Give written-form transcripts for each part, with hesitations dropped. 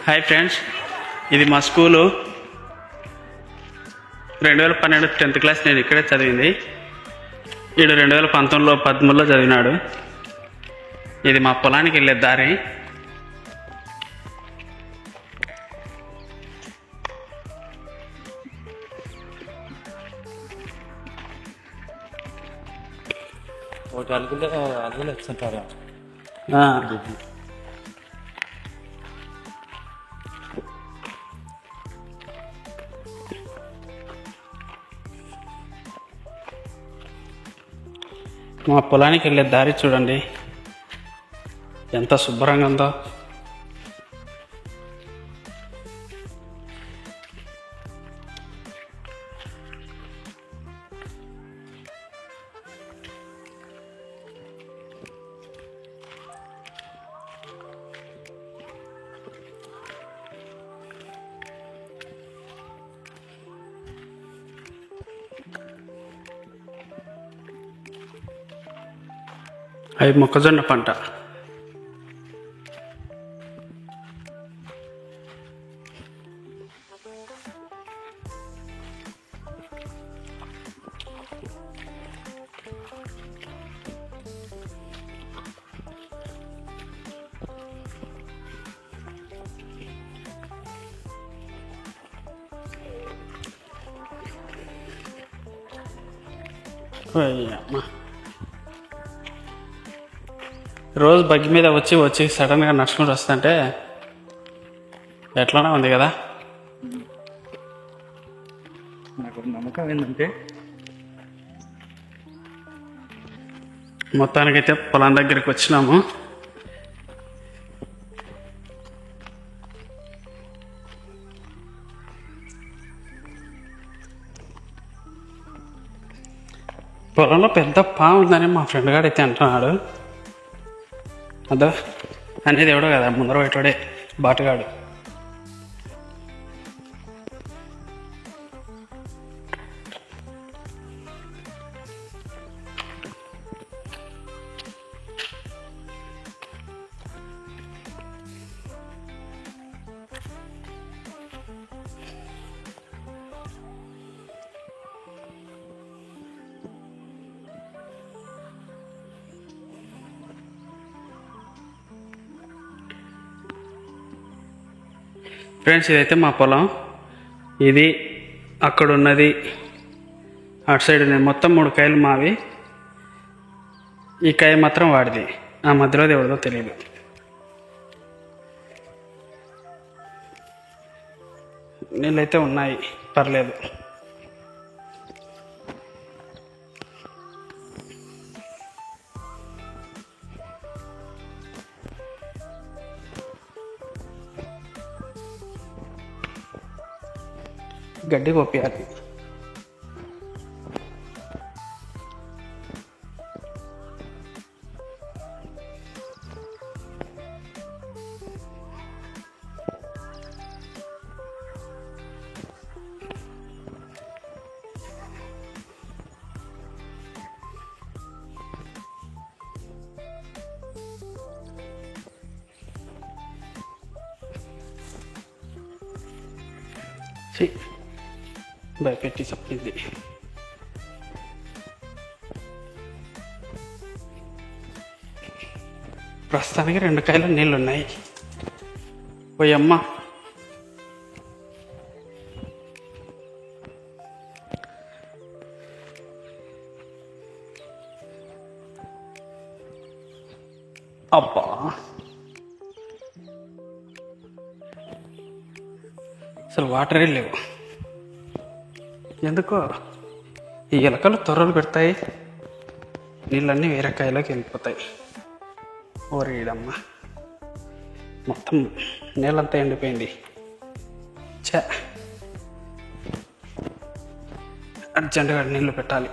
Hi friends, ఇది మా school. 2012 10th class నేను ఇక్కడే చదివింది. వీడు 2019లో 13లో చదివినాడు. ఇది మా పొలానికి వెళ్ళే దారి. ఒకటి అలుగులు వచ్చుంటారా? మా పొలానికి వెళ్ళే దారి చూడండి ఎంత శుభ్రంగా ఉందో. అవి మొక్కజొన్న పంట. అమ్మా, రోజు బగ్గి మీద వచ్చి సడన్గా నడుచుకుంటూ వస్తుంటే ఎట్లానే ఉంది కదా. నాకు నమ్మకం ఏంటంటే మొత్తానికైతే పొలం దగ్గరికి వచ్చినాము. పొలంలో పెద్ద పాము ఉందని మా ఫ్రెండ్ గారు అయితే అంటున్నాడు. అదో అనేది ఎవడో కదా, ముందర పెట్టాడే బాటగాడు. ఫ్రెండ్స్, ఇదైతే మా పొలం. ఇది అక్కడ ఉన్నది అటు సైడ్ ఉన్నది. మొత్తం 3 కాయలు మావి. ఈ కాయ మాత్రం వాడిది. ఆ మధ్యలో ఎవరిదో తెలియదు. నీళ్ళైతే ఉన్నాయి, పర్లేదు. గడ్డి కొప్పియాలి. భయపెట్టి చెప్పింది. ప్రస్తుతానికి 2 కాయలు నీళ్ళున్నాయి. పోయమ్మ, అబ్బా అసలు వాటరే లేవు. ఎందుకో ఈ ఎలకలు తొర్రలు పెడతాయి, నీళ్ళన్నీ వేరే కాయలోకి వెళ్ళిపోతాయి. ఓరేడమ్మ, మొత్తం నీళ్ళంతా ఎండిపోయింది. అర్జెంటుగా నీళ్ళు పెట్టాలి.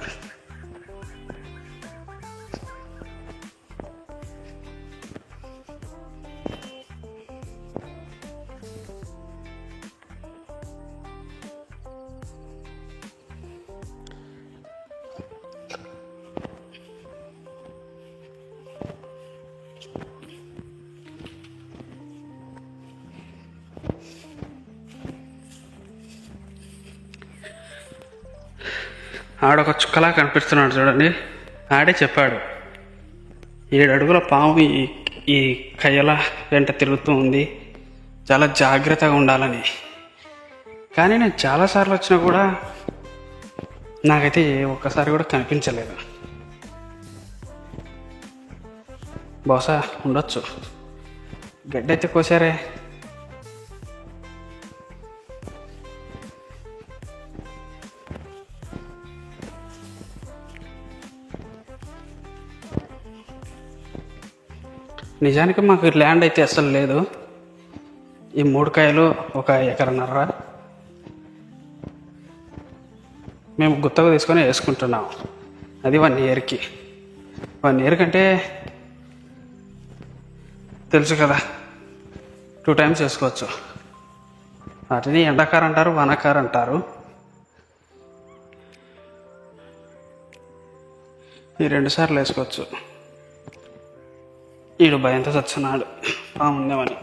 ఆడొక చుక్కలా కనిపిస్తున్నాడు చూడండి. ఆడే చెప్పాడు 7 అడుగుల పాము ఈ కయ్యల వెంట తిరుగుతూ ఉంది, చాలా జాగ్రత్తగా ఉండాలని. కానీ నేను చాలాసార్లు వచ్చినా కూడా నాకైతే ఒక్కసారి కూడా కనిపించలేదు. బహుశా ఉండొచ్చు. గడ్డైతే కోసారే. నిజానికి మాకు ల్యాండ్ అయితే అసలు లేదు. ఈ 3 కాయలు 1 ఎకరన్నర మేము గుత్తగా తీసుకొని వేసుకుంటున్నాం. అది 1 ఇయర్కి. 1 ఇయర్ కంటే తెలుసు కదా, 2 టైమ్స్ వేసుకోవచ్చు. వాటిని ఎండాకారు అంటారు, వానాకారు అంటారు. ఈ 2 సార్లు వేసుకోవచ్చు. ఈడు భయంతో చచ్చున్నాడు ఉందేమని.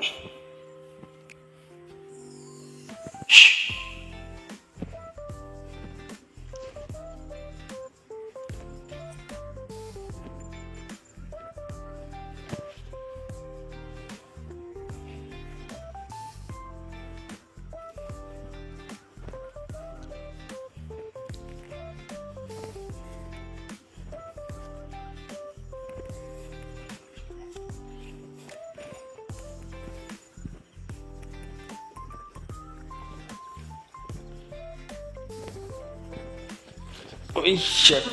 Oh shit.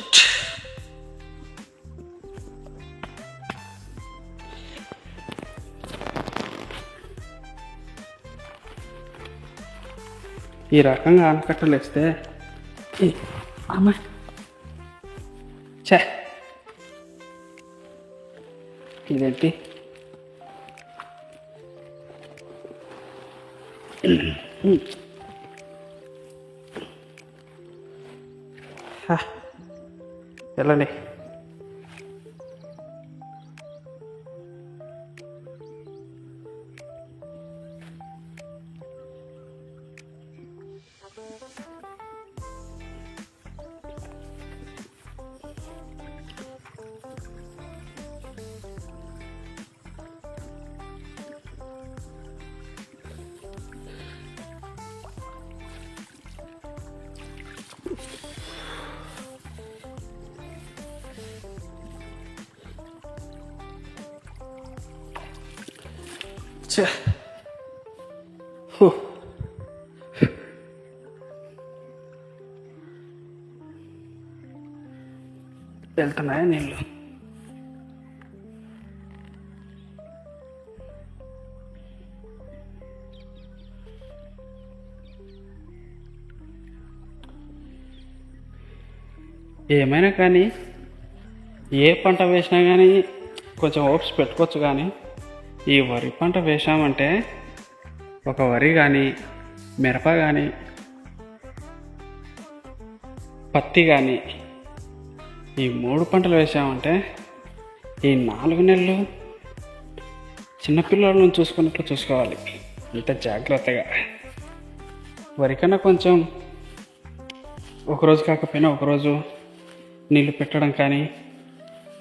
ఈ రకంగా ఆనకట్టలు వేస్తే అమ్మ చే ఇదేంటి వెళ్ళండి. వెళ్తున్నాయా నీళ్ళు? ఏమైనా కానీ ఏ పంట వేసినా కానీ కొంచెం ఓప్స్ పెట్టుకోవచ్చు. కానీ ఈ వరి పంట వేసామంటే, ఒక వరి కానీ, మిరప కానీ, పత్తి కానీ, ఈ 3 పంటలు వేసామంటే ఈ 4 నెలలు చిన్నపిల్లలను చూసుకున్నట్లు చూసుకోవాలి. అంత జాగ్రత్తగా. వరికన్నా కొంచెం ఒకరోజు కాకపోయినా ఒకరోజు నీళ్ళు పెట్టడం కానీ,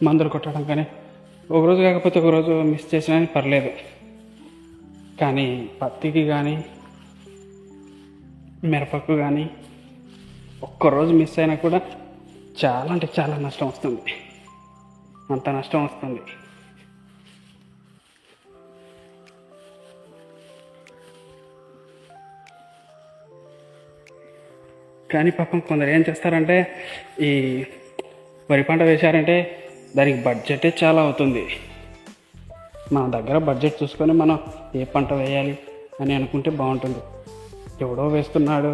మందులు కొట్టడం కానీ, ఒకరోజు కాకపోతే ఒకరోజు మిస్ చేసినా పర్లేదు. కానీ పత్తికి కానీ మిరపకు కానీ ఒక్కరోజు మిస్ అయినా కూడా చాలా అంటే చాలా నష్టం వస్తుంది. అంత నష్టం వస్తుంది. కానీ పాపం కొందరు ఏం చేస్తారంటే, ఈ వరి పంట వేశారంటే దానికి బడ్జెటే చాలా అవుతుంది. మన దగ్గర బడ్జెట్ చూసుకొని మనం ఏ పంట వేయాలి అని అనుకుంటే బాగుంటుంది. ఎవడో వేస్తున్నాడు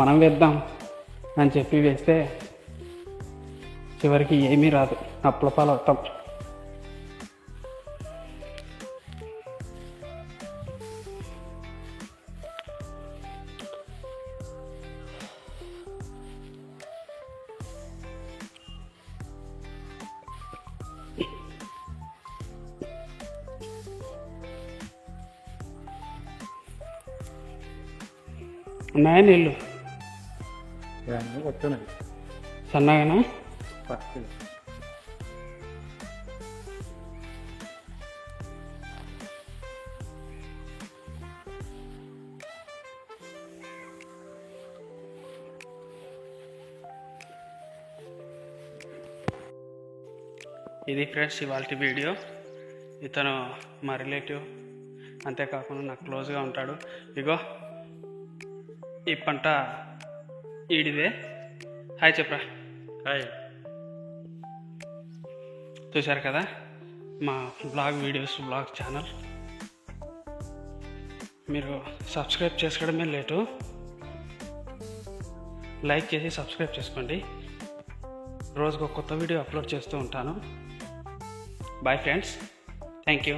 మనం వేద్దాం అని చెప్పి వేస్తే చివరికి ఏమీ రాదు, అప్పుల పాలు అవుతాం. ఉన్నాయా నీళ్ళు? వస్తున్నాయి. సన్నగానా? ఫస్ట్ ఇది ఫ్రెండ్స్ ఇవాళ వీడియో. ఇతను మా రిలేటివ్, అంతేకాకుండా నాకు క్లోజ్గా ఉంటాడు. ఇగో ఈ పంట ఈడిదే. హాయ్ చెప్పరా. హాయ్. చూశారు కదా మా బ్లాగ్ ఛానల్. మీరు సబ్స్క్రైబ్ చేసుకోవడమే లేటు, లైక్ చేసి సబ్స్క్రైబ్ చేసుకోండి. రోజుకు ఒక కొత్త వీడియో అప్లోడ్ చేస్తూ ఉంటాను. Bye friends, thank you.